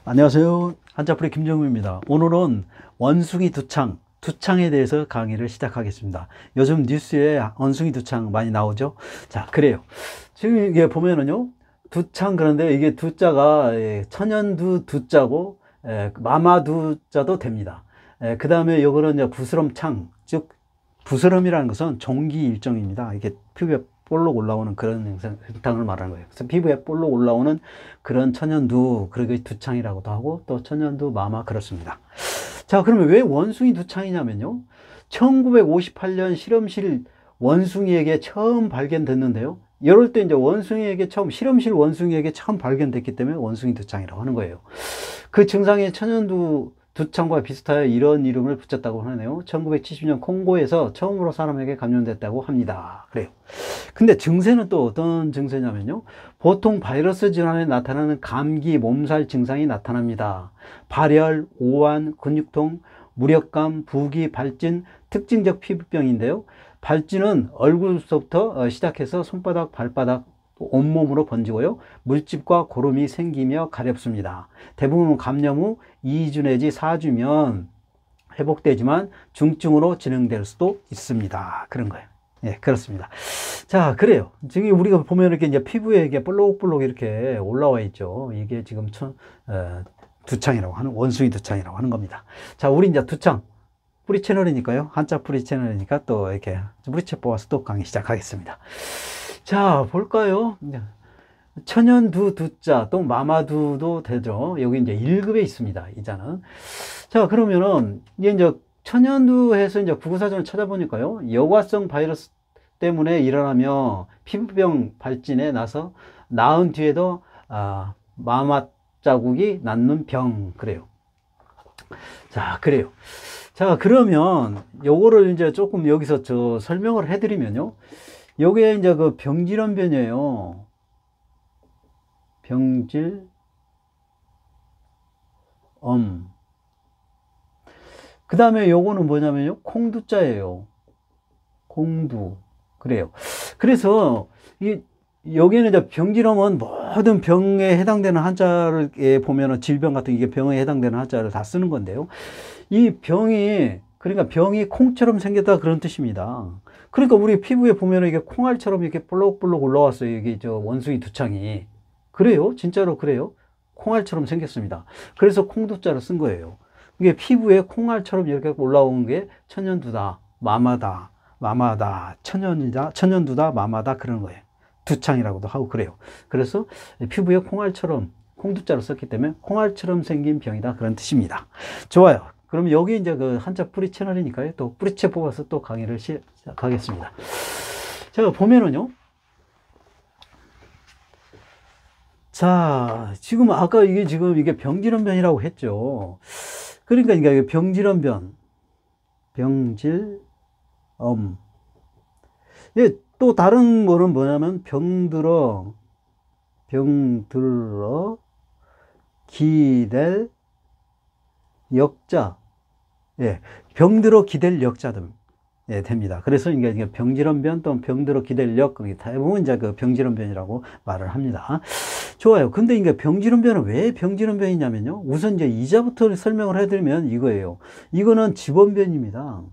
안녕하세요. 한자풀이 김정우입니다. 오늘은 원숭이 두창에 대해서 강의를 시작하겠습니다. 요즘 뉴스에 원숭이 두창 많이 나오죠? 자, 그래요. 지금 이게 보면은요, 두창, 그런데 이게 두자가 천연두 두자고, 마마두자도 됩니다. 그 다음에 요거는 이제 부스럼창, 즉, 부스럼이라는 것은 종기 일종입니다. 이게 피부에 볼록 올라오는 그런 현상을 말하는 거예요. 그래서 피부에 볼록 올라오는 그런 천연두, 그리고 두창이라고도 하고, 또 천연두 마마 그렇습니다. 자, 그러면 왜 원숭이 두창이냐면요. 1958년 실험실 원숭이에게 처음 발견됐는데요. 이럴 때 이제 실험실 원숭이에게 처음 발견됐기 때문에 원숭이 두창이라고 하는 거예요. 그 증상이 천연두 두창과 비슷하여 이런 이름을 붙였다고 하네요. 1970년 콩고에서 처음으로 사람에게 감염됐다고 합니다. 그래요. 근데 증세는 또 어떤 증세냐면요. 보통 바이러스 질환에 나타나는 감기, 몸살 증상이 나타납니다. 발열, 오한, 근육통, 무력감, 부기, 발진, 특징적 피부병인데요. 발진은 얼굴부터 시작해서 손바닥, 발바닥, 온몸으로 번지고요. 물집과 고름이 생기며 가렵습니다. 대부분 감염 후 2주 내지 4주면 회복되지만 중증으로 진행될 수도 있습니다. 그런 거예요. 예, 그렇습니다. 자, 그래요. 지금 우리가 보면 이렇게 이제 피부에 이게 볼록볼록 이렇게 올라와 있죠. 이게 지금 두창이라고 하는, 원숭이 두창이라고 하는 겁니다. 자, 우리 이제 두창. 뿌리 채널이니까요. 한자 뿌리 채널이니까 또 이렇게 뿌리채 뽑아서 또 강의 시작하겠습니다. 자, 볼까요? 천연두 두자, 또 마마두도 되죠. 여기 이제 1급에 있습니다. 이 자는. 자, 그러면은, 이제 천연두해서 이제 국어사전을 찾아보니까요. 여과성 바이러스 때문에 일어나며 피부병 발진에 나서 나은 뒤에도, 마마 자국이 낫는 병. 그래요. 자, 그래요. 자, 그러면 요거를 이제 조금 여기서 설명을 해드리면요. 요게 이제 그 병질염변이에요. 병질염. 그 다음에 요거는 뭐냐면요. 콩두자예요. 콩두. 그래요. 그래서 여기는 이제 병질염은 모든 병에 해당되는 한자를 보면은 질병 같은 이게 병에 해당되는 한자를 다 쓰는 건데요. 이 병이, 그러니까 병이 콩처럼 생겼다 그런 뜻입니다. 그러니까 우리 피부에 보면은 이게 콩알처럼 이렇게 볼록볼록 올라왔어요. 이게 원숭이 두창이. 그래요. 진짜로 그래요. 콩알처럼 생겼습니다. 그래서 콩두자를 쓴 거예요. 이게 피부에 콩알처럼 이렇게 올라온 게 천연두다, 마마다, 천연두다, 마마다 그런 거예요. 두창이라고도 하고 그래요. 그래서 피부에 콩알처럼, 콩두자를 썼기 때문에 콩알처럼 생긴 병이다 그런 뜻입니다. 좋아요. 그럼 여기 이제 그 한자 뿌리 채널이니까요. 또 뿌리채 뽑아서 또 강의를 시작하겠습니다. 제가 보면은요. 자, 지금 아까 이게 병질염변이라고 했죠. 그러니까 이게 병질염변, 병질염. 예, 또 다른 거는 뭐냐면 병들어 기댈 역자. 예, 병들어 기댈 역자등. 예, 됩니다. 그래서 이게 병질염변 또는 병들어 기댈 역, 대부분 이제 그 병질염변이라고 말을 합니다. 좋아요. 근데 이게 병질염변은 왜 병질염변이냐면요. 우선 이제 이자부터 설명을 해드리면 이거예요. 이거는 집원변입니다.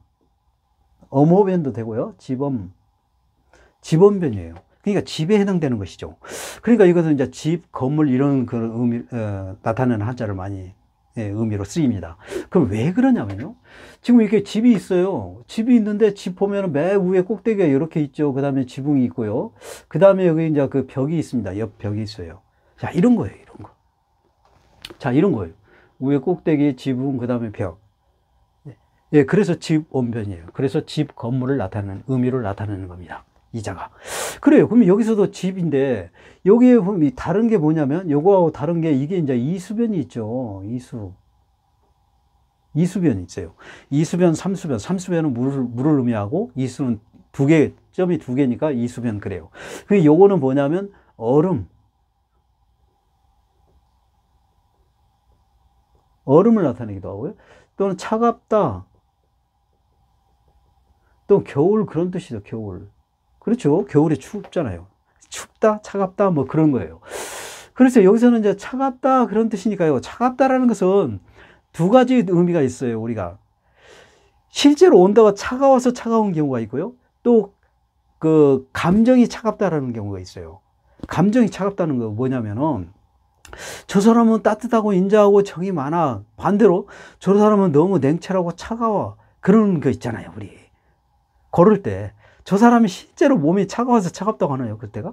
엄호변도 되고요. 집원변이에요. 그러니까 집에 해당되는 것이죠. 그러니까 이것은 이제 집, 건물 이런 그런 의미, 나타내는 한자를 많이 의미로 쓰입니다. 그럼 왜 그러냐면요. 지금 이렇게 집이 있어요. 집이 있는데 집 보면은 맨 위에 꼭대기가 이렇게 있죠. 그 다음에 지붕이 있고요. 그 다음에 여기 이제 그 벽이 있습니다. 옆 벽이 있어요. 자, 이런 거예요. 이런 거. 자, 이런 거예요. 위에 꼭대기, 지붕, 그 다음에 벽. 예, 그래서 집 원변이에요. 그래서 집 건물을 나타내는, 의미를 나타내는 겁니다. 이자가. 그래요. 그러면 여기서도 집인데, 여기에 보면 다른 게 뭐냐면, 요거하고 다른 게 이게 이제 이수변이 있죠. 이수변이 있어요. 이수변, 삼수변. 삼수변은 물을 의미하고, 이수는 점이 두 개니까 이수변 그래요. 그 요거는 뭐냐면, 얼음을 나타내기도 하고요. 또는 차갑다. 또 겨울 그런 뜻이죠. 겨울. 그렇죠. 겨울에 춥잖아요. 춥다, 차갑다, 뭐 그런 거예요. 그래서 여기서는 이제 차갑다 그런 뜻이니까요. 차갑다라는 것은 두 가지 의미가 있어요. 우리가 실제로 온도가 차가워서 차가운 경우가 있고요. 또 그 감정이 차갑다라는 경우가 있어요. 감정이 차갑다는 거 뭐냐면은 저 사람은 따뜻하고 인자하고 정이 많아. 반대로 저 사람은 너무 냉철하고 차가워. 그런 거 있잖아요, 우리. 걸을 때 저 사람이 실제로 몸이 차가워서 차갑다고 하나요, 그때가?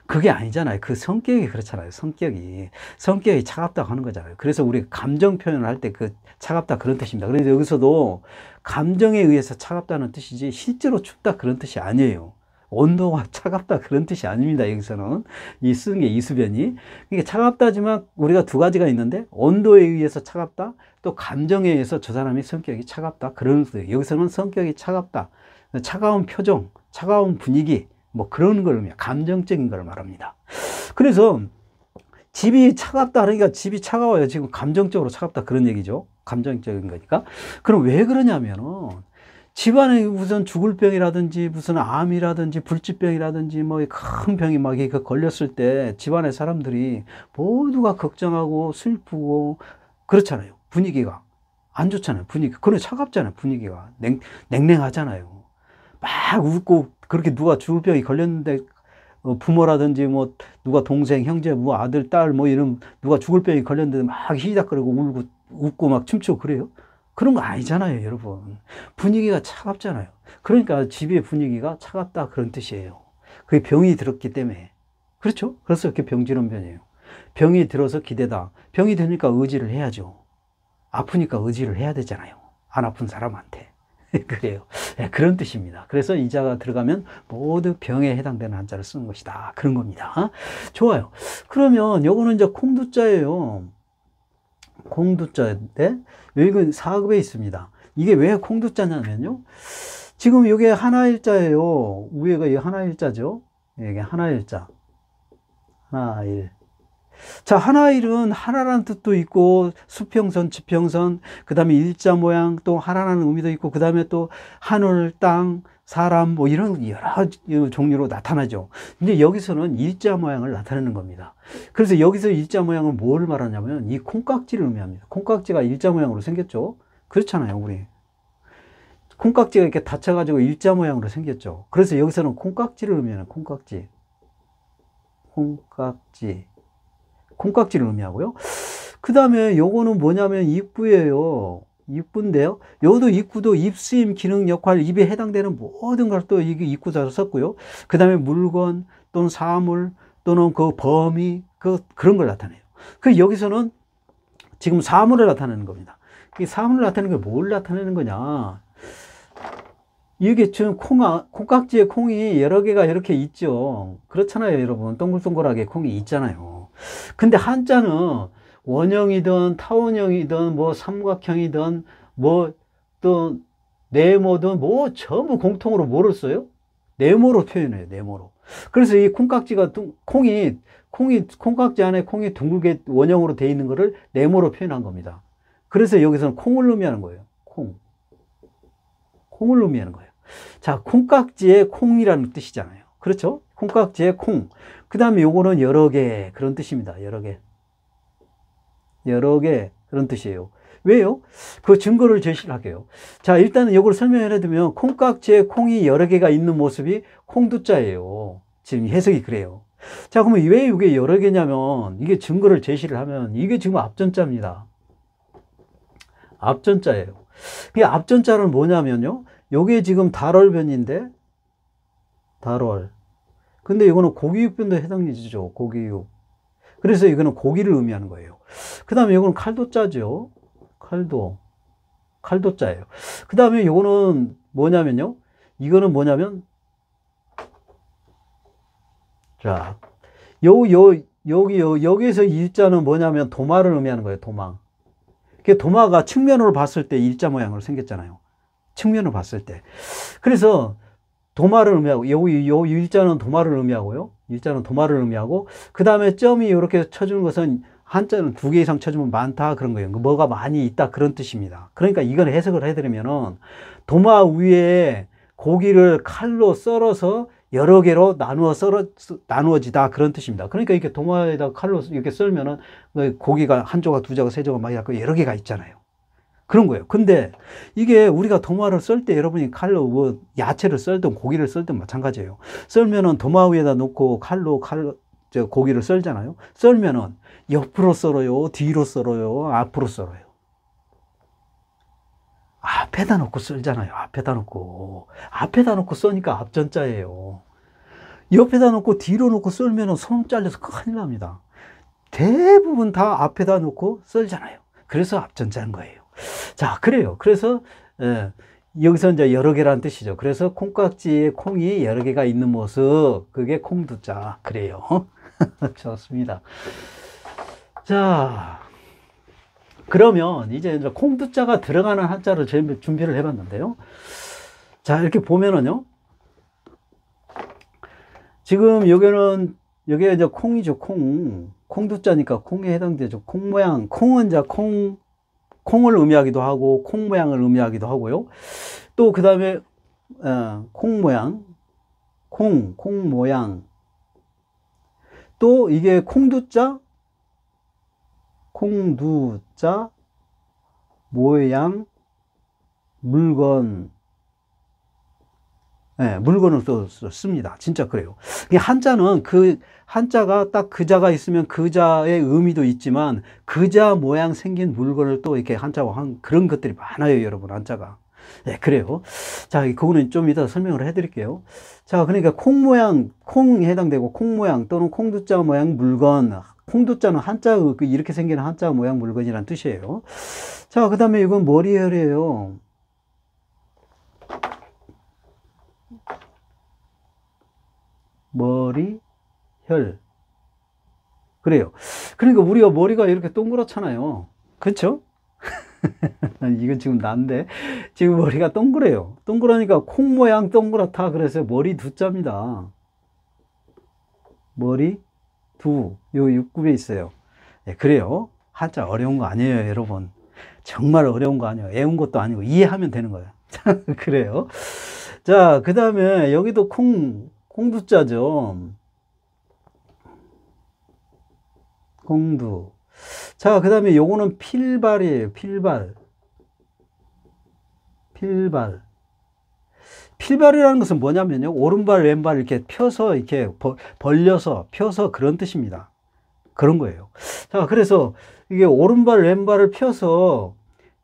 그게 아니잖아요. 그 성격이 그렇잖아요. 성격이 차갑다고 하는 거잖아요. 그래서 우리가 감정 표현을 할 때 그 차갑다 그런 뜻입니다. 그래서 여기서도 감정에 의해서 차갑다는 뜻이지 실제로 춥다 그런 뜻이 아니에요. 온도가 차갑다 그런 뜻이 아닙니다. 여기서는 쓴 게 이수변이. 이게 차갑다지만 우리가 두 가지가 있는데 온도에 의해서 차갑다, 또 감정에 의해서 저 사람이 성격이 차갑다 그런 뜻이에요. 여기서는 성격이 차갑다, 차가운 표정, 차가운 분위기, 뭐 그런 걸 의미해요. 감정적인 걸 말합니다. 그래서 집이 차갑다 그러니까 집이 차가워요. 지금 감정적으로 차갑다 그런 얘기죠. 감정적인 거니까. 그럼 왜 그러냐면은 집안에 무슨 죽을 병이라든지 무슨 암이라든지 불치병이라든지 뭐 큰 병이 막 이렇게 걸렸을 때 집안의 사람들이 모두가 걱정하고 슬프고 그렇잖아요. 분위기가 안 좋잖아요. 분위기. 그래 차갑잖아요. 분위기가 냉랭하잖아요. 막 웃고 그렇게 누가 죽을 병이 걸렸는데 부모라든지 뭐 누가 동생, 형제, 뭐 아들, 딸 뭐 이런 누가 죽을 병이 걸렸는데 막 희닥거리고 울고 웃고 막 춤추고 그래요? 그런 거 아니잖아요, 여러분. 분위기가 차갑잖아요. 그러니까 집의 분위기가 차갑다 그런 뜻이에요. 그게 병이 들었기 때문에. 그렇죠? 그래서 이렇게 병지는 변이에요. 병이 들어서 기대다. 병이 되니까 의지를 해야죠. 아프니까 의지를 해야 되잖아요. 안 아픈 사람한테. 그래요. 네, 그런 뜻입니다. 그래서 이 자가 들어가면 모두 병에 해당되는 한자를 쓰는 것이다. 그런 겁니다. 좋아요. 그러면 요거는 이제 콩두자예요. 콩두자인데 여기는 4급에 있습니다. 이게 왜 콩두자냐면요. 지금 이게 하나일자예요. 위에가 이 하나일자죠. 이게 하나일자. 하나일. 자, 하나일은 하나라는 뜻도 있고 수평선, 지평선, 그 다음에 일자 모양, 또 하나라는 의미도 있고, 그 다음에 또 하늘, 땅, 사람 뭐 이런 여러 종류로 나타나죠. 근데 여기서는 일자 모양을 나타내는 겁니다. 그래서 여기서 일자 모양을 뭘 말하냐면 이 콩깍지를 의미합니다. 콩깍지가 일자 모양으로 생겼죠. 그렇잖아요, 우리. 콩깍지가 이렇게 닫혀가지고 일자 모양으로 생겼죠. 그래서 여기서는 콩깍지를 의미하는 콩깍지. 콩깍지를 의미하고요. 그 다음에 요거는 뭐냐면 입구예요. 입구인데요. 여기도 입구도 입수임, 기능, 역할, 입에 해당되는 모든 걸 또 이게 입구자로 썼고요. 그 다음에 물건 또는 사물 또는 그 범위 그런 걸 나타내요. 그 여기서는 지금 사물을 나타내는 겁니다. 이 사물을 나타내는 게 뭘 나타내는 거냐? 이게 지금 콩깍지에 콩이 여러 개가 이렇게 있죠. 그렇잖아요, 여러분. 동글동글하게 콩이 있잖아요. 근데 한자는 원형이든 타원형이든 뭐 삼각형이든 뭐 또 네모든 뭐 전부 공통으로 뭐를 써요? 네모로 표현해요, 네모로. 그래서 이 콩깍지가 콩깍지 안에 콩이 둥글게 원형으로 되어 있는 거를 네모로 표현한 겁니다. 그래서 여기서는 콩을 의미하는 거예요. 콩을 의미하는 거예요. 자, 콩깍지에 콩이라는 뜻이잖아요. 그렇죠? 콩깍지에 콩. 그 다음에 요거는 여러 개 그런 뜻입니다. 여러 개 그런 뜻이에요. 왜요? 그 증거를 제시를 할게요. 자, 일단은 이걸 설명을 해두면 콩깍지에 콩이 여러 개가 있는 모습이 콩두자예요. 지금 해석이 그래요. 자, 그러면 왜 이게 여러 개냐면 이게 증거를 제시를 하면 이게 지금 앞전자입니다. 앞전자예요. 이 앞전자는 뭐냐면요. 요게 지금 달월변인데 달월. 근데 이거는 고기육변도 해당되죠. 고기육. 그래서 이거는 고기를 의미하는 거예요. 그 다음에 이거는 칼도자죠. 칼도자예요. 그 다음에 이거는 뭐냐면요. 이거는 뭐냐면 자, 여기에서 일자는 뭐냐면 도마를 의미하는 거예요. 도마. 도마가 측면으로 봤을 때 일자 모양으로 생겼잖아요. 측면으로 봤을 때. 그래서 도마를 의미하고, 요 일자는 도마를 의미하고요. 일자는 도마를 의미하고, 그 다음에 점이 이렇게 쳐주는 것은 한자는 2개 이상 쳐주면 많다 그런 거예요. 뭐가 많이 있다 그런 뜻입니다. 그러니까 이걸 해석을 해드리면은 도마 위에 고기를 칼로 썰어서 여러 개로 나누어지다 그런 뜻입니다. 그러니까 이렇게 도마에다 칼로 이렇게 썰면은 고기가 한 조각, 두 조각, 세 조각 막 이렇게 여러 개가 있잖아요. 그런 거예요. 근데 이게 우리가 도마를 썰 때 여러분이 칼로 뭐 야채를 썰든 고기를 썰든 마찬가지예요. 썰면은 도마 위에다 놓고 칼로 고기를 썰잖아요. 썰면은 옆으로 썰어요, 뒤로 썰어요, 앞으로 썰어요. 앞에다 놓고 썰잖아요. 앞에다 놓고 써니까 앞전자예요. 옆에다 놓고 뒤로 놓고 썰면은 손 잘려서 큰일 납니다. 대부분 다 앞에다 놓고 썰잖아요. 그래서 앞전자인 거예요. 자, 그래요. 그래서 여기서 이제 여러 개라는 뜻이죠. 그래서 콩깍지에 콩이 여러 개가 있는 모습, 그게 콩두자. 그래요. 좋습니다. 자, 그러면 이제 콩두자가 들어가는 한자를 준비를 해봤는데요. 자, 이렇게 보면은요. 지금 여기에 이제 콩이죠. 콩두자니까 콩에 해당되죠. 콩 모양. 콩은 이제 콩을 의미하기도 하고, 콩 모양을 의미하기도 하고요. 또 그 다음에, 콩 모양. 콩 모양. 또 이게 콩두자, 모양, 물건. 네, 물건을 또 씁니다. 진짜 그래요. 한자는 한자가 딱 그 자가 있으면 그 자의 의미도 있지만 그 자 모양 생긴 물건을 또 이렇게 한자와 한 그런 것들이 많아요, 여러분, 한자가. 네, 그래요. 자, 그거는 좀 이따 설명을 해드릴게요. 자, 그러니까 콩 모양, 콩에 해당되고 콩 모양 또는 콩두자 모양 물건. 콩두자는 한자, 이렇게 생기는 한자 모양 물건이란 뜻이에요. 자, 그 다음에 이건 머리열이에요. 머리혈. 그래요. 그러니까 우리가 머리가 이렇게 동그랗잖아요. 그렇죠? 이건 지금 난데 지금 머리가 동그래요. 동그라니까 콩 모양 동그랗다. 그래서 머리 두자입니다. 머리 두. 요 육굽에 있어요. 네, 그래요. 한자 어려운 거 아니에요, 여러분. 정말 어려운 거 아니에요. 애운 것도 아니고 이해하면 되는 거예요. 그래요. 자, 그 다음에 여기도 콩두자죠. 콩두. 자, 그 다음에 요거는 필발이에요. 필발이라는 것은 뭐냐면요. 오른발, 왼발 이렇게 펴서, 이렇게 벌려서, 펴서 그런 뜻입니다. 그런 거예요. 자, 그래서 이게 오른발, 왼발을 펴서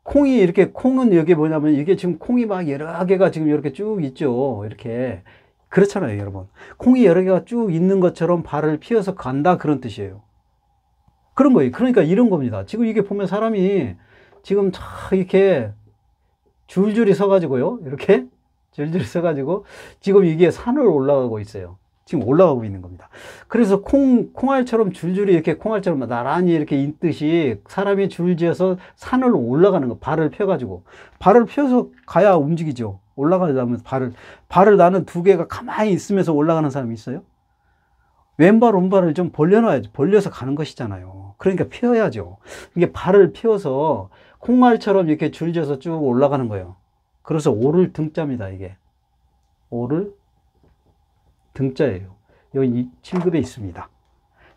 콩이 이렇게, 콩은 여기 뭐냐면 이게 지금 콩이 막 여러 개가 지금 이렇게 쭉 있죠. 이렇게. 그렇잖아요, 여러분. 콩이 여러 개가 쭉 있는 것처럼 발을 피어서 간다. 그런 뜻이에요. 그런 거예요. 그러니까 이런 겁니다. 지금 이게 보면 사람이 지금 쫙 이렇게 줄줄이 서가지고요. 이렇게 줄줄이 서가지고 지금 이게 산을 올라가고 있어요. 지금 올라가고 있는 겁니다. 그래서 콩알처럼 줄줄이 이렇게 콩알처럼 나란히 이렇게 있듯이 사람이 줄지어서 산을 올라가는 거. 발을 펴가지고. 발을 펴서 가야 움직이죠. 올라가려면 발을 나는 두 개가 가만히 있으면서 올라가는 사람이 있어요? 왼발, 오른발을 좀 벌려놔야지. 벌려서 가는 것이잖아요. 그러니까 펴야죠. 이게 발을 펴서 콩알처럼 이렇게 줄져서 쭉 올라가는 거예요. 그래서 오를 등자입니다, 이게. 오를 등자예요. 여기 7급에 있습니다.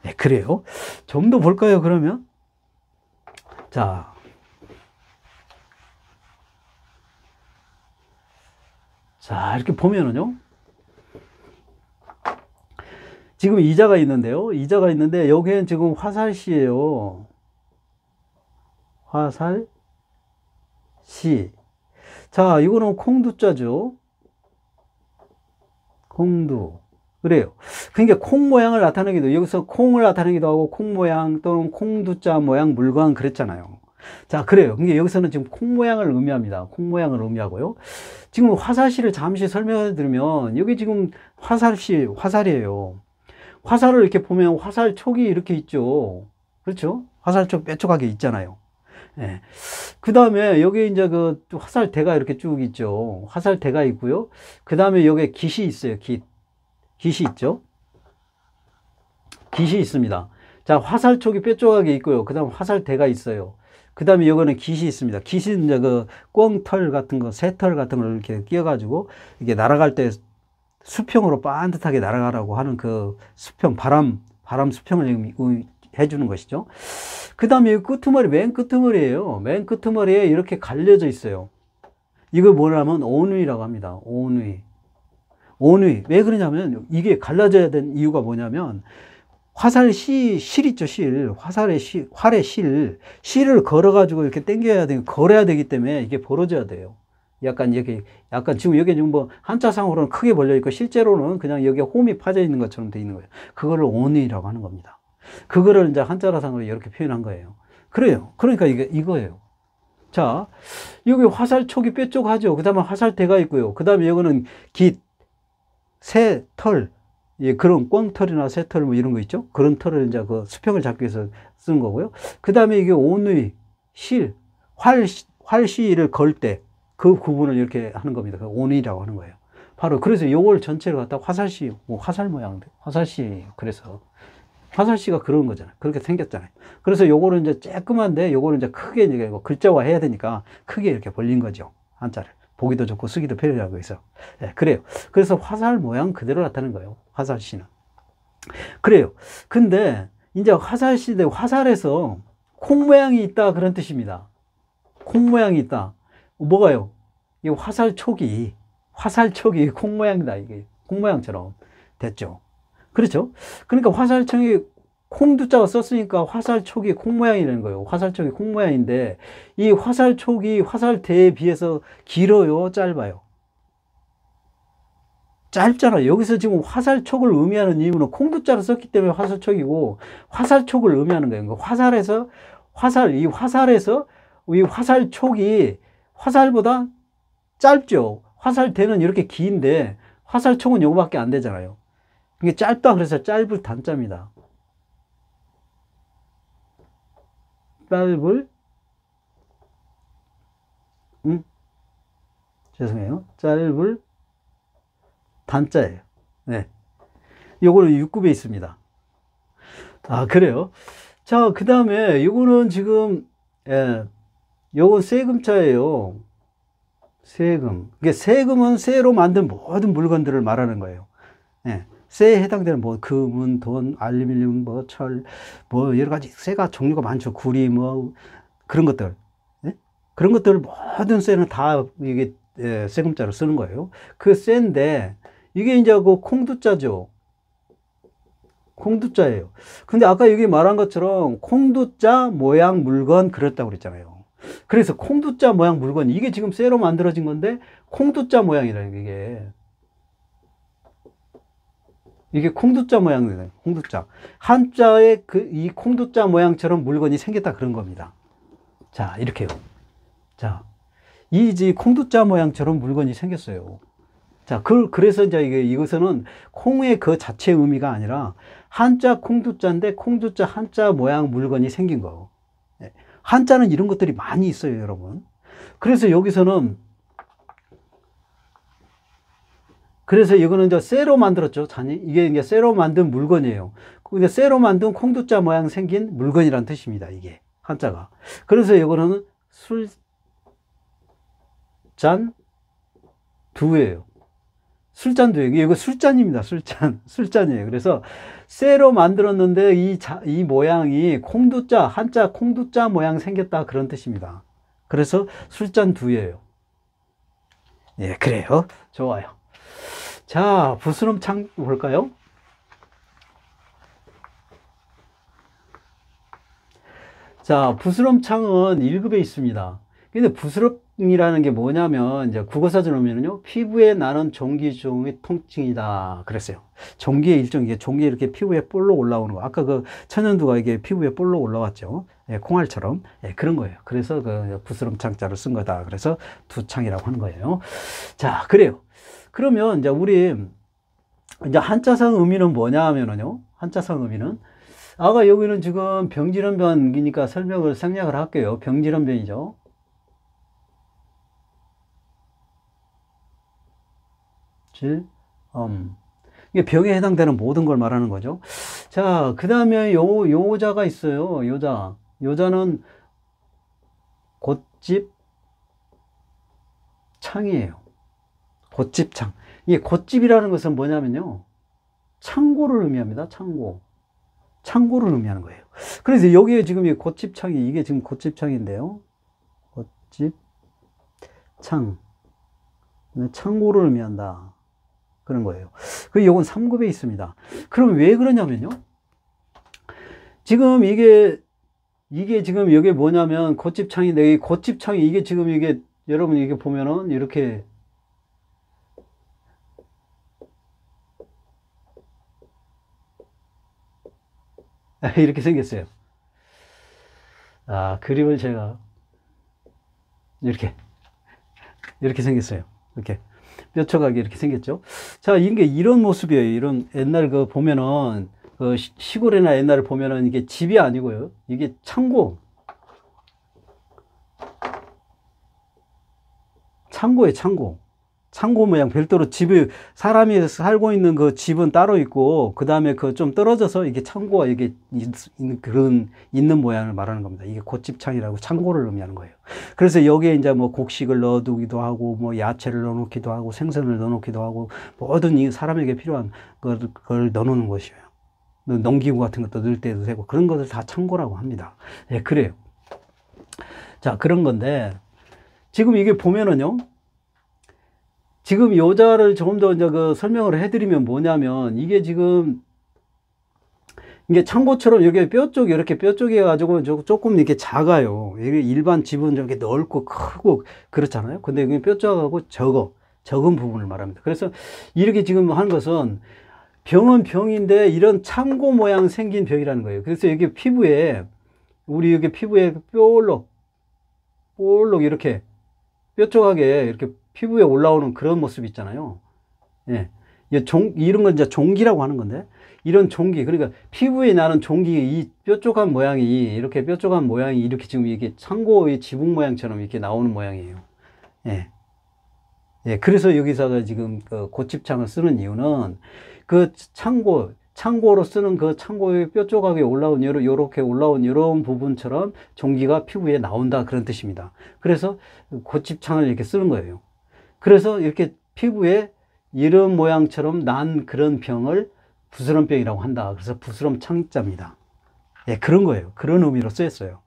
네, 그래요. 좀 더 볼까요, 그러면? 자. 자, 이렇게 보면은요. 지금 이자가 있는데요. 이자가 있는데 여기엔 지금 화살시예요. 화살시. 자, 이거는 콩두자죠. 콩두. 그래요. 그러니까 콩 모양을 나타내기도, 여기서 콩을 나타내기도 하고 콩 모양 또는 콩두자 모양 물건 그랬잖아요. 자, 그래요. 그러니까 여기서는 지금 콩 모양을 의미합니다. 콩 모양을 의미하고요. 지금 화살시를 잠시 설명해 드리면 여기 지금 화살이에요. 화살을 이렇게 보면 화살촉이 이렇게 있죠. 그렇죠? 화살촉 뾰족하게 있잖아요. 예. 그 다음에 여기 이제 그 화살대가 이렇게 쭉 있죠. 화살대가 있고요. 그 다음에 여기에 깃이 있어요. 깃이 있죠. 깃이 있습니다. 자, 화살촉이 뾰족하게 있고요. 그 다음 화살대가 있어요. 그 다음에 여기는 깃이 있습니다. 깃이 이제 그 꿩털 같은 거, 새털 같은 걸 이렇게 끼워가지고 이게 날아갈 때 수평으로 반듯하게 날아가라고 하는 그 수평, 바람 수평을 해주는 것이죠. 그 다음에 끄트머리, 맨 끄트머리예요. 맨 끄트머리에 이렇게 갈려져 있어요. 이걸 뭐냐면 온위라고 합니다. 온위. 왜 그러냐면 이게 갈라져야 된 이유가 뭐냐면 실 있죠, 실. 활의 실을 걸어가지고 이렇게 걸어야 되기 때문에 이게 벌어져야 돼요. 약간 지금 여기 지금 뭐 한자상으로는 크게 벌려 있고 실제로는 그냥 여기에 홈이 파져 있는 것처럼 돼 있는 거예요. 그거를 온위라고 하는 겁니다. 그거를 이제 한자라상으로 이렇게 표현한 거예요. 그래요. 그러니까 이거예요. 자, 여기 화살촉이 뾰족하죠. 그 다음에 화살대가 있고요. 그 다음에 여기는 새 털, 예, 그런 꿩털이나 새털 뭐 이런 거 있죠. 그런 털을 이제 그 수평을 잡기 위해서 쓰는 거고요. 그 다음에 이게 온의, 활시를 걸 때 그 구분을 이렇게 하는 겁니다. 그 온의라고 하는 거예요. 바로 그래서 요걸 전체를 갖다 화살시, 뭐 화살 모양인데 화살시예요. 그래서 화살시가 그런 거잖아요. 그렇게 생겼잖아요. 그래서 요거는 이제 쬐끔한데 요거는 이제 크게 이제 글자화 해야 되니까 크게 이렇게 벌린 거죠. 한자를. 보기도 좋고 쓰기도 편리하고 해서. 네, 그래요. 그래서 화살 모양 그대로 나타나는 거예요. 화살시는. 그래요. 근데 이제 화살시 대 화살에서 콩 모양이 있다 그런 뜻입니다. 콩 모양이 있다. 뭐가요? 이 화살촉이 콩 모양이다. 이게 콩 모양처럼 됐죠. 그렇죠? 그러니까 화살촉이 콩두자가 썼으니까 화살촉이 콩 모양이라는 거예요. 화살촉이 콩 모양인데 이 화살촉이 화살대에 비해서 길어요, 짧아요? 짧잖아요. 여기서 지금 화살촉을 의미하는 이유는 콩두자를 썼기 때문에 화살촉이고 화살촉을 의미하는 거예요. 화살에서 이 화살촉이 화살보다 짧죠. 화살대는 이렇게 긴데 화살촉은 요거밖에 안 되잖아요. 이게 짧다 그래서 짧을 단자입니다. 죄송해요. 짧을 단자예요. 네. 요거는 6급에 있습니다. 아, 그래요? 자, 그 다음에 요거는 지금, 예, 요건 세금자예요. 세금. 이게 세금은 쇠로 만든 모든 물건들을 말하는 거예요. 예. 쇠에 해당되는 뭐 금은, 돈, 알루미늄, 뭐 철, 뭐 여러 가지 쇠가 종류가 많죠. 구리, 뭐 그런 것들. 예? 그런 것들 모든 쇠는 다 이게 예, 세금자로 쓰는 거예요. 그 쇠인데 이게 이제 그 콩두자죠. 콩두자예요. 근데 아까 여기 말한 것처럼 콩두자 모양 물건 그랬다고 그랬잖아요. 그래서 콩두자 모양 물건 이게 지금 쇠로 만들어진 건데 콩두자 모양이라는 게 이게 콩두자 모양이에요. 콩두자. 한자에 이 콩두자 모양처럼 물건이 생겼다 그런 겁니다. 자, 이렇게요. 자, 이제 콩두자 모양처럼 물건이 생겼어요. 자, 그래서 이제 이것은 콩의 그 자체 의미가 아니라 한자 콩두자인데 콩두자 한자 모양 물건이 생긴 거. 한자는 이런 것들이 많이 있어요, 여러분. 그래서 여기서는 그래서 이거는 이제 쇠로 만들었죠. 이게 이제 쇠로 만든 물건이에요. 근데 쇠로 만든 콩두자 모양 생긴 물건이란 뜻입니다. 이게 한자가. 그래서 이거는 술잔두예요. 술잔두예요. 이거 술잔입니다. 술잔이에요. 그래서 쇠로 만들었는데 이 모양이 한자 콩두자 모양 생겼다 그런 뜻입니다. 그래서 술잔두예요. 예, 그래요. 좋아요. 자, 부스럼창 볼까요? 자, 부스럼창은 1급에 있습니다. 근데 부스럼이라는 게 뭐냐면, 이제 국어사전 오면은요, 피부에 나는 종기종의 통증이다. 그랬어요. 종기의 일종이게 종기 이렇게 피부에 볼록 올라오는 거. 아까 그 천연두가 이게 피부에 볼록 올라왔죠. 예, 콩알처럼. 예, 그런 거예요. 그래서 그 부스럼창자를 쓴 거다. 그래서 두창이라고 하는 거예요. 자, 그래요. 그러면 이제 우리 이제 한자성 의미는 뭐냐 하면은요. 한자성 의미는 아까 여기는 지금 병질언변이니까 생략을 할게요. 병질언변이죠. 이게 병에 해당되는 모든 걸 말하는 거죠. 자, 그 다음에 요자가 있어요. 요자는 곶집 창이에요. 곶집창. 이 곶집이라는 것은 뭐냐면요. 창고를 의미합니다. 창고. 창고를 의미하는 거예요. 그래서 여기에 지금 이 곶집창이, 이게 지금 곶집창인데요. 곶집창. 창고를 의미한다. 그런 거예요. 그 요건 3급에 있습니다. 그럼 왜 그러냐면요. 지금 이게 지금 여기 뭐냐면 곶집창인데, 이 곶집창이 이게 지금 이게 여러분 이게 보면은 이렇게 이렇게 생겼어요. 아, 그림을 제가 이렇게 생겼어요. 이렇게 뼈조각이 이렇게 생겼죠. 자, 이게 이런 모습이에요. 이런 옛날 그 보면은 그 시골이나 옛날에 보면은 이게 집이 아니고요. 이게 창고예요, 창고. 창고 모양 별도로 집이, 사람이 살고 있는 그 집은 따로 있고, 그 다음에 그 좀 떨어져서 이게 창고가 이게 그런 있는 모양을 말하는 겁니다. 이게 곶집창이라고 창고를 의미하는 거예요. 그래서 여기에 이제 뭐 곡식을 넣어두기도 하고, 뭐 야채를 넣어놓기도 하고, 생선을 넣어놓기도 하고, 모든 이 사람에게 필요한 그걸 넣어놓는 것이에요. 농기구 같은 것도 넣을 때도 되고, 그런 것을 다 창고라고 합니다. 예, 그래요. 자, 그런 건데, 지금 이게 보면은요, 지금 요자를 조금 더 이제 그 설명을 해드리면 뭐냐면, 이게 지금, 이게 창고처럼 여기 뼈 쪽이 이렇게 뼈 쪽이 해가지고 조금 이렇게 작아요. 이게 일반 집은 이렇게 넓고 크고 그렇잖아요. 근데 여기 뼈 쪽하고 적은 부분을 말합니다. 그래서 이렇게 지금 한 것은 병은 병인데 이런 창고 모양 생긴 병이라는 거예요. 그래서 여기 피부에, 우리 여기 피부에 볼록 이렇게 뾰족하게 이렇게 피부에 올라오는 그런 모습 있잖아요. 예. 이런 건 이제 종기라고 하는 건데, 이런 종기, 그러니까 피부에 나는 종기, 이 뾰족한 모양이, 이렇게 뾰족한 모양이 이렇게 지금 이게 창고의 지붕 모양처럼 이렇게 나오는 모양이에요. 예. 예. 그래서 여기서 지금 그 곶집창을 쓰는 이유는 그 창고로 쓰는 그 창고의 뾰족하게 올라온, 요렇게 올라온 이런 부분처럼 종기가 피부에 나온다. 그런 뜻입니다. 그래서 곶집창을 이렇게 쓰는 거예요. 그래서 이렇게 피부에 이런 모양처럼 난 그런 병을 부스럼병이라고 한다. 그래서 부스럼 창자입니다. 예, 그런 거예요. 그런 의미로 쓰였어요.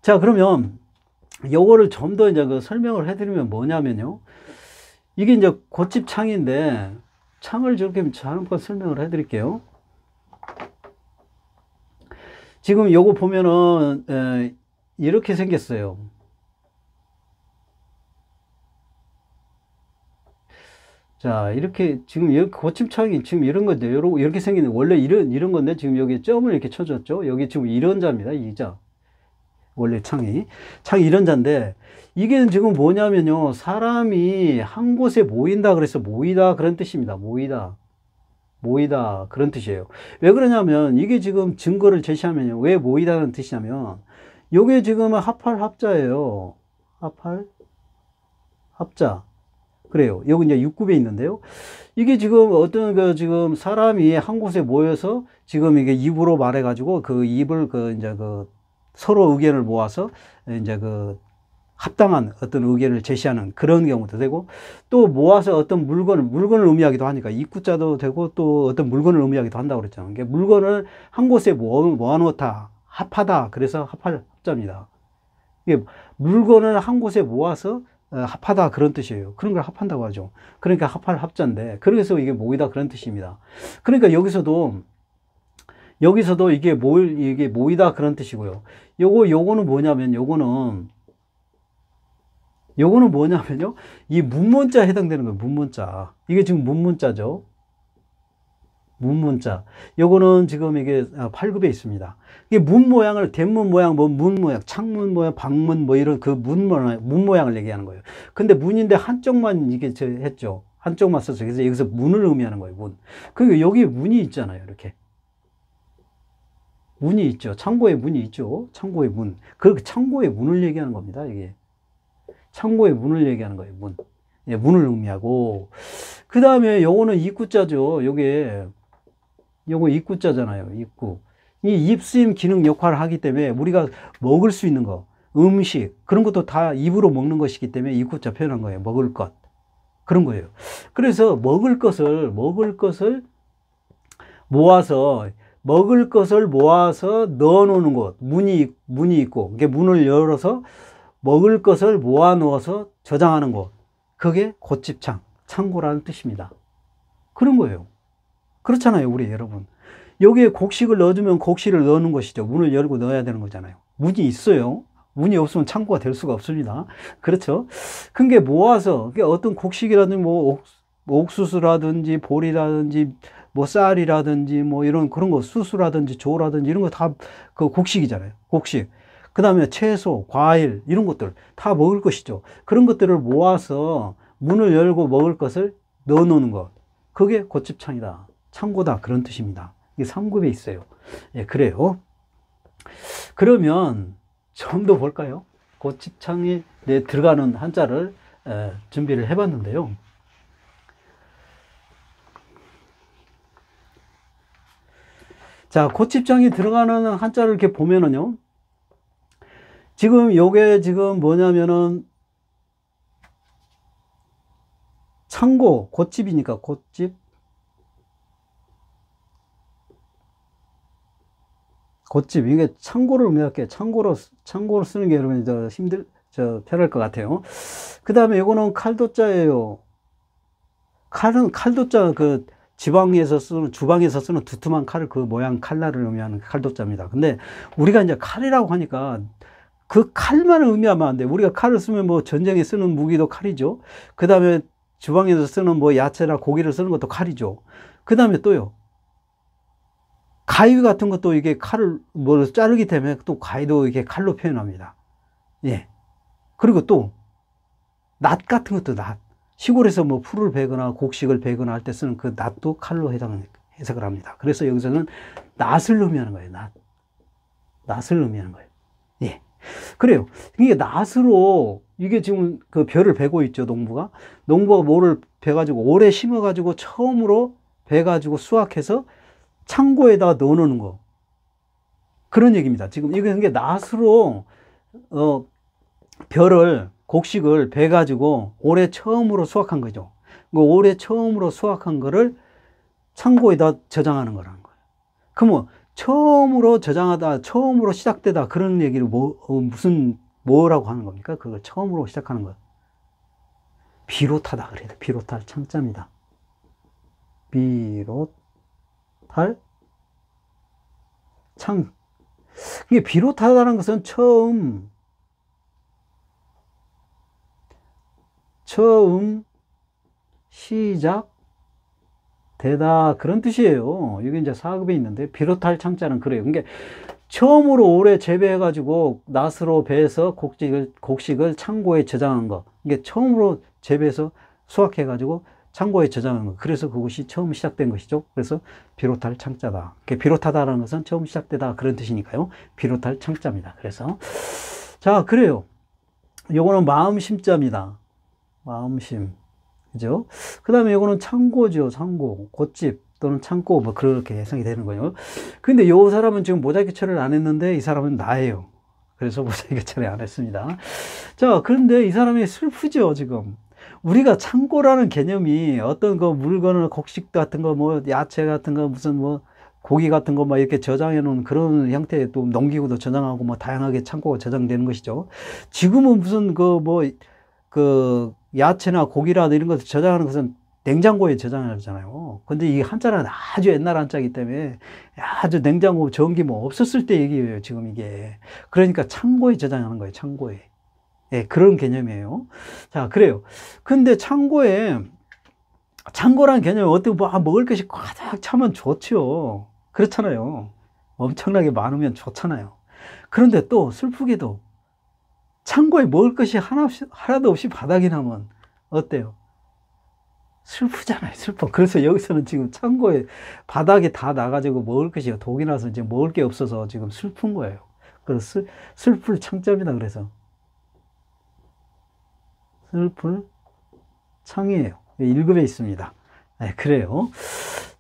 자, 그러면 요거를 좀 더 이제 그 설명을 해드리면 뭐냐면요. 이게 이제 곶집창인데, 창을 저렇게 잠깐 설명을 해드릴게요. 지금 요거 보면은 이렇게 생겼어요. 자, 이렇게 지금 여기 곶집창이 지금 이런 건데, 이렇게 생기는, 원래 이런 건데, 지금 여기 점을 이렇게 쳐줬죠. 여기 지금 이런 자입니다. 이 자. 원래 창이 이런 자인데, 이게 지금 뭐냐면요, 사람이 한 곳에 모인다 그래서 모이다 그런 뜻입니다. 모이다 그런 뜻이에요. 왜 그러냐면, 이게 지금 증거를 제시하면요, 왜 모이다는 뜻이냐면, 요게 지금 합할 합자예요. 합할 합자. 그래요. 여기 이제 6급에 있는데요. 이게 지금 어떤 그 지금 사람이 한 곳에 모여서 지금 이게 입으로 말해가지고 그 입을 이제 서로 의견을 모아서 이제 합당한 어떤 의견을 제시하는 그런 경우도 되고, 또 모아서 어떤 물건을 의미하기도 하니까 입구자도 되고, 또 어떤 물건을 의미하기도 한다고 그랬잖아요. 그러니까 물건을 한 곳에 모아놓다, 합하다. 그래서 합할 합자입니다. 이게 물건을 한 곳에 모아서 합하다 그런 뜻이에요. 그런 걸 합한다고 하죠. 그러니까 합할 합자인데, 그래서 이게 모이다 그런 뜻입니다. 그러니까 여기서도 이게 모이다 그런 뜻이고요. 요거는 뭐냐면요, 이 문문자에 해당되는 거예요. 문문자. 이게 지금 문문자죠. 문문자. 요거는 지금 이게 8급에 있습니다. 이게 문 모양을, 대문 모양, 문 모양, 창문 모양, 방문 뭐 이런 문 모양을 얘기하는 거예요. 근데 문인데 한쪽만 이게 했죠. 한쪽만 썼어요. 그래서 여기서 문을 의미하는 거예요. 문. 그리고 여기 문이 있잖아요. 이렇게. 문이 있죠. 창고에 문이 있죠. 창고의 문. 그렇게 창고의 문을 얘기하는 겁니다. 이게. 창고의 문을 얘기하는 거예요. 문. 예, 문을 의미하고. 그 다음에 요거는 입구자죠. 요거 입구자잖아요. 입구. 이 입수임 기능 역할을 하기 때문에 우리가 먹을 수 있는 거, 음식, 그런 것도 다 입으로 먹는 것이기 때문에 입구자 표현한 거예요. 먹을 것. 그런 거예요. 그래서 먹을 것을 모아서 넣어 놓는 곳, 문이 있고, 이게 문을 열어서 먹을 것을 모아 놓아서 저장하는 곳, 그게 곶집창, 창고라는 뜻입니다. 그런 거예요. 그렇잖아요, 우리 여러분. 여기에 곡식을 넣어주면 곡식을 넣는 것이죠. 문을 열고 넣어야 되는 거잖아요. 문이 있어요. 문이 없으면 창고가 될 수가 없습니다. 그렇죠? 그게 모아서, 어떤 곡식이라든지, 뭐, 옥수수라든지, 보리라든지, 뭐, 쌀이라든지, 뭐, 이런, 그런 거, 수수라든지, 조라든지, 이런 거 다 그 곡식이잖아요. 곡식. 그 다음에 채소, 과일, 이런 것들 다 먹을 것이죠. 그런 것들을 모아서 문을 열고 먹을 것을 넣어 놓는 것. 그게 곶집창이다. 창고다. 그런 뜻입니다. 이게 3급에 있어요. 예, 그래요. 그러면 좀 더 볼까요? 곶집창에 들어가는 한자를 준비를 해봤는데요. 자, 곶집창이 들어가는 한자를 이렇게 보면은요. 지금 요게 지금 뭐냐면은 창고, 곶집이니까 곶집. 곶집, 이게 창고를 의미할게요. 창고로 쓰는 게 여러분, 편할 것 같아요. 그 다음에 이거는 칼도자예요. 칼도자, 주방에서 쓰는 두툼한 칼을, 그 모양 칼날을 의미하는 칼도자입니다. 근데 우리가 이제 칼이라고 하니까 그 칼만을 의미하면 안 돼. 우리가 칼을 쓰면 뭐 전쟁에 쓰는 무기도 칼이죠. 그 다음에 주방에서 쓰는 뭐 야채나 고기를 쓰는 것도 칼이죠. 그 다음에 또요. 가위 같은 것도 이게 칼을 뭐 자르기 때문에 또 가위도 이게 칼로 표현합니다. 예. 그리고 또 낫 같은 것도 낫. 시골에서 뭐 풀을 베거나 곡식을 베거나 할 때 쓰는 그 낫도 칼로 해석을 합니다. 그래서 여기서는 낫을 의미하는 거예요. 낫을 의미하는 거예요. 예. 그래요. 이게 낫으로 이게 지금 그 벼를 베고 있죠. 농부가 뭐를 베가지고 오래 심어가지고 처음으로 베가지고 수확해서 창고에다가 넣어놓는 거. 그런 얘기입니다. 지금 이게 낫으로, 곡식을 베가지고 올해 처음으로 수확한 거죠. 올해 처음으로 수확한 거를 창고에다 저장하는 거라는 거예요. 그러면 처음으로 저장하다, 처음으로 시작되다, 그런 얘기를 뭐라고 하는 겁니까? 그걸 처음으로 시작하는 거예요. 비롯하다 그래요. 비롯할 창자입니다. 비롯할 창. 이게 비롯하다는 것은 처음 시작 되다, 그런 뜻이에요. 이게 이제 4급에 있는데, 비롯할 창자는 그래요. 그러니까 처음으로 오래 재배해가지고 낫으로 베서 곡식을 창고에 저장한 거. 이게 처음으로 재배해서 수확해가지고 창고에 저장한 거. 그래서 그것이 처음 시작된 것이죠. 그래서 비롯할 창자다. 비롯하다라는 것은 처음 시작되다, 그런 뜻이니까요. 비롯할 창자입니다. 그래서 자, 그래요. 요거는 마음심자입니다. 마음심. 그죠? 그 다음에 요거는 창고죠. 창고. 곶집 또는 창고, 뭐 그렇게 해석이 되는 거예요. 근데 요 사람은 지금 모자이크 처리를 안 했는데 이 사람은 나예요. 그래서 모자이크 처리 안 했습니다. 자, 그런데 이 사람이 슬프죠, 지금. 우리가 창고라는 개념이 어떤 그 물건을, 곡식 같은 거, 뭐 야채 같은 거, 무슨 뭐 고기 같은 거 막 이렇게 저장해 놓은 그런 형태의, 또 농기구도 저장하고 뭐 다양하게 창고가 저장되는 것이죠. 지금은 무슨 야채나 고기라 이런 것을 저장하는 것은 냉장고에 저장하잖아요. 근데 이 한자는 아주 옛날 한자이기 때문에 아주 냉장고, 전기 뭐 없었을 때 얘기예요, 지금 이게. 그러니까 창고에 저장하는 거예요, 창고에. 예, 그런 개념이에요. 자, 그래요. 근데 창고라는 개념이 어떻게 먹을 것이 가득 차면 좋죠. 그렇잖아요. 엄청나게 많으면 좋잖아요. 그런데 또 슬프게도 창고에 먹을 것이 하나도 없이 바닥이 나면 어때요? 슬프잖아요, 슬퍼. 그래서 여기서는 지금 창고에 바닥에 다 나가지고 먹을 것이 독이 나서 이제 먹을 게 없어서 지금 슬픈 거예요. 그래서 슬플 창자입니다. 그래서 슬플 창이에요. 1급에 있습니다. 네, 그래요.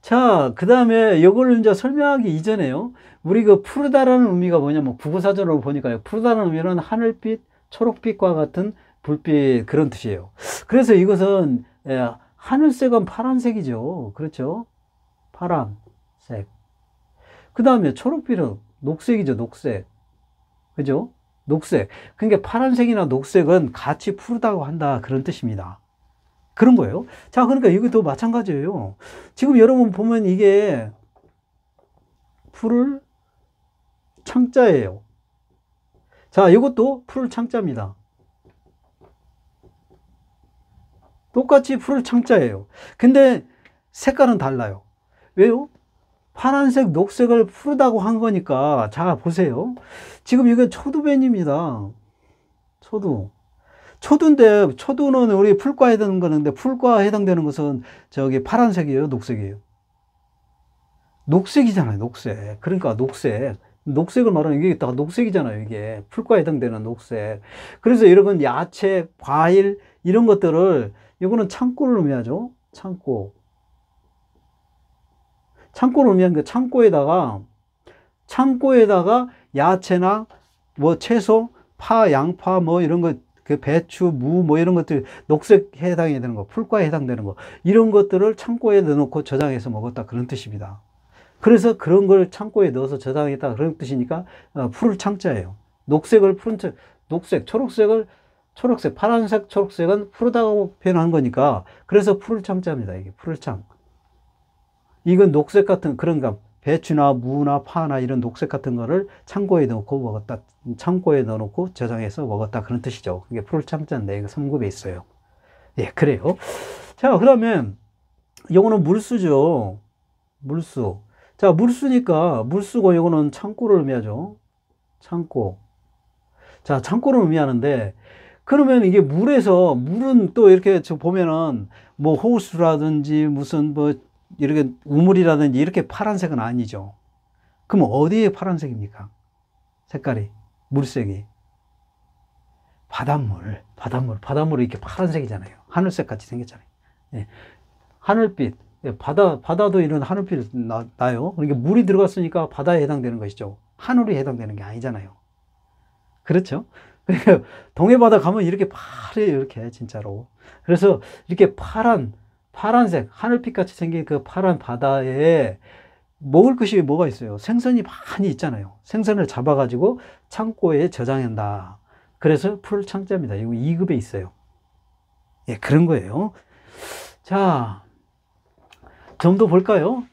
자, 그 다음에 이걸 이제 설명하기 이전에요. 우리 푸르다라는 의미가 뭐냐면, 국어사전으로 보니까요. 푸르다라는 의미는 하늘빛, 초록빛과 같은 불빛, 그런 뜻이에요. 그래서 이것은 예, 하늘색은 파란색이죠. 그렇죠? 파란색. 그 다음에 초록빛은 녹색이죠. 녹색. 그죠? 녹색. 그러니까 파란색이나 녹색은 같이 푸르다고 한다. 그런 뜻입니다. 그런 거예요. 자, 그러니까 이것도 마찬가지예요. 지금 여러분 보면 이게 푸를 창자예요. 자, 이것도 푸를 창자입니다. 똑같이 푸를 창자예요. 근데 색깔은 달라요. 왜요? 파란색, 녹색을 푸르다고 한 거니까. 자, 보세요. 지금 이건 초두변입니다. 초두. 초두인데, 초두는 우리 풀과에 해당되는 거는데, 풀과에 해당되는 것은 저기 파란색이에요, 녹색이에요? 녹색이잖아요, 녹색. 그러니까 녹색. 녹색을 말하는 이게 다 녹색이잖아요, 이게. 풀과에 해당되는 녹색. 그래서 이런 야채, 과일, 이런 것들을, 이거는 창고를 의미하죠. 창고. 창고를 의미하는 게 창고에다가 야채나 뭐 채소, 파, 양파 뭐 이런 거, 그 배추, 무 뭐 이런 것들 녹색에 해당이 되는 거, 풀과에 해당되는 거, 이런 것들을 창고에 넣어놓고 저장해서 먹었다 그런 뜻입니다. 그래서 그런 걸 창고에 넣어서 저장했다 그런 뜻이니까 풀을 창자예요. 녹색을 푸른 녹색, 초록색, 파란색, 초록색은 푸르다고 표현한 거니까 그래서 풀을 창자입니다. 이게 풀을 창. 이건 녹색 같은 그런가 배추나 무나 파나 이런 녹색 같은 거를 창고에 넣고 먹었다. 창고에 넣어놓고 저장해서 먹었다 그런 뜻이죠. 이게 풀을 창자인데 이거 3급에 있어요. 예, 그래요. 자, 그러면 요거는 물수죠. 물수. 자, 물수니까 물수고 요거는 창고를 의미하죠. 창고. 자, 창고를 의미하는데 그러면 이게 물은 또 이렇게 보면은 뭐 호수라든지 무슨 뭐 이렇게 우물이라든지 이렇게 파란색은 아니죠. 그럼 어디에 파란색입니까? 색깔이 물색이 바닷물이 이렇게 파란색이잖아요. 하늘색 같이 생겼잖아요. 예. 하늘빛, 예. 바다도 이런 하늘빛이 나요. 그러니까 물이 들어갔으니까 바다에 해당되는 것이죠. 하늘이 해당되는 게 아니잖아요. 그렇죠? 그러니까 동해바다 가면 이렇게 파래요, 이렇게 진짜로. 그래서 이렇게 파란색, 하늘빛 같이 생긴 그 파란 바다에 먹을 것이 뭐가 있어요? 생선이 많이 있잖아요. 생선을 잡아가지고 창고에 저장한다. 그래서 풀 창자입니다. 이거 2급에 있어요. 예, 그런 거예요. 자, 좀 더 볼까요?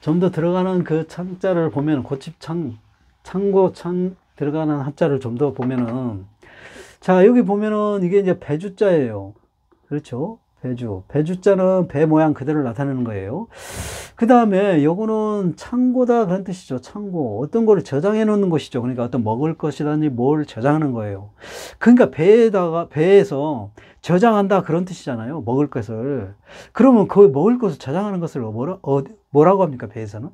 좀 더 들어가는 그 창자를 보면 창고 들어가는 한자를 좀 더 보면은 자, 여기 보면은 이게 이제 배주자예요. 그렇죠? 배주자는 배 모양 그대로 나타내는 거예요. 그 다음에 요거는 창고다 그런 뜻이죠. 창고. 어떤 거를 저장해 놓는 것이죠. 그러니까 어떤 먹을 것이라든지 뭘 저장하는 거예요. 그러니까 배에서 저장한다 그런 뜻이잖아요. 먹을 것을. 그러면 그 먹을 것을 저장하는 것을 뭐라고 합니까? 배에서는?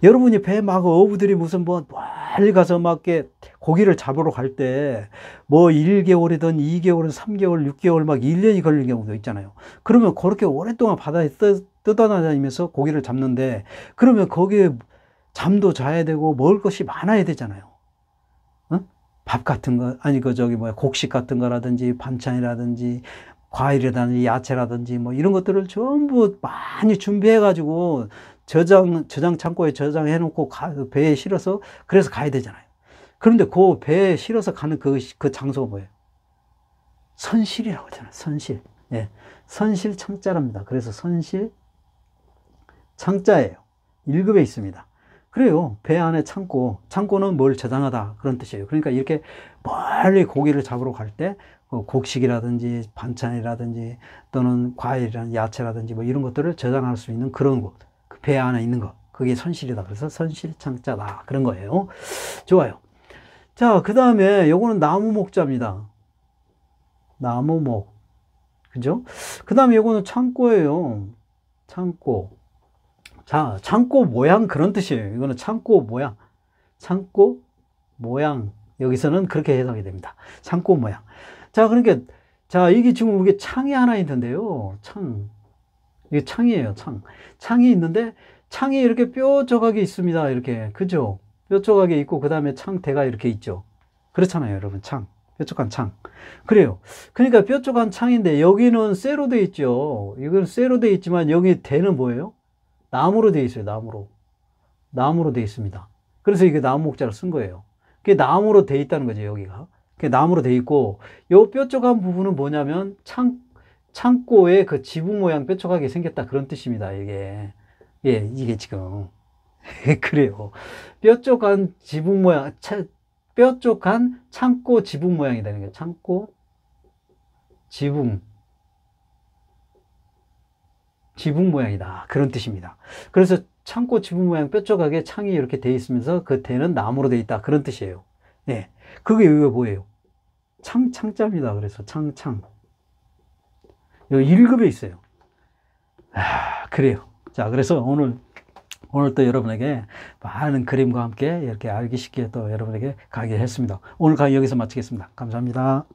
여러분이 배 막 어부들이 무슨 뭐 멀리 가서 막 이렇게 고기를 잡으러 갈 때 뭐 1개월이든 2개월이든 3개월, 6개월 막 1년이 걸리는 경우도 있잖아요. 그러면 그렇게 오랫동안 바다에 떠다니면서 고기를 잡는데 그러면 거기에 잠도 자야 되고 먹을 것이 많아야 되잖아요. 어? 밥 같은 거, 아니 곡식 같은 거라든지 반찬이라든지 과일이라든지 야채라든지 뭐 이런 것들을 전부 많이 준비해 가지고 저장 창고에 저장해 놓고 배에 실어서 그래서 가야 되잖아요. 그런데 그 배에 실어서 가는 그 장소가 뭐예요? 선실이라고 하잖아요. 선실. 예. 선실 창자랍니다. 그래서 선실 창자예요. 1급에 있습니다. 그래요. 배 안에 창고는 뭘 저장하다 그런 뜻이에요. 그러니까 이렇게 멀리 고기를 잡으러 갈 때 곡식이라든지 반찬이라든지 또는 과일이라든지 야채라든지 뭐 이런 것들을 저장할 수 있는 그런 곳. 그 배 안에 있는 것. 그게 선실이다. 그래서 선실창자다. 그런 거예요. 좋아요. 자, 그 다음에 요거는 나무목자입니다. 나무목. 그죠? 그 다음에 요거는 창고예요. 창고. 자, 창고 모양 그런 뜻이에요. 이거는 창고 모양. 창고 모양. 여기서는 그렇게 해석이 됩니다. 창고 모양. 자, 그러니까, 자, 이게 지금 이게 창이 하나 있는데요. 이게 창이에요, 창. 창이 있는데, 창이 이렇게 뾰족하게 있습니다. 이렇게. 그죠? 뾰족하게 있고, 그 다음에 창대가 이렇게 있죠. 그렇잖아요, 여러분. 창. 뾰족한 창. 그래요. 그러니까 뾰족한 창인데 여기는 쇠로 돼 있죠. 이건 쇠로 돼 있지만 여기 대는 뭐예요? 나무로 돼 있어요. 나무로. 나무로 돼 있습니다. 그래서 이게 나무 목자를 쓴 거예요. 그게 나무로 돼 있다는 거죠, 여기가. 그게 나무로 돼 있고, 요 뾰족한 부분은 뭐냐면 창고에 그 지붕 모양 뾰족하게 생겼다. 그런 뜻입니다, 이게. 예, 이게 지금. 그래요. 뾰족한 지붕 모양, 뾰족한 창고 지붕 모양이 되는 거예요. 창고 지붕 모양이다. 그런 뜻입니다. 그래서 창고 지붕 모양 뾰족하게 창이 이렇게 돼 있으면서 그 대는 나무로 돼 있다. 그런 뜻이에요. 네. 그게 여기가 뭐예요? 창자입니다. 그래서 창. 여기 1급에 있어요. 그래요. 자, 그래서 오늘 또 여러분에게 많은 그림과 함께 이렇게 알기 쉽게 또 여러분에게 강의를 했습니다. 오늘 강의 여기서 마치겠습니다. 감사합니다.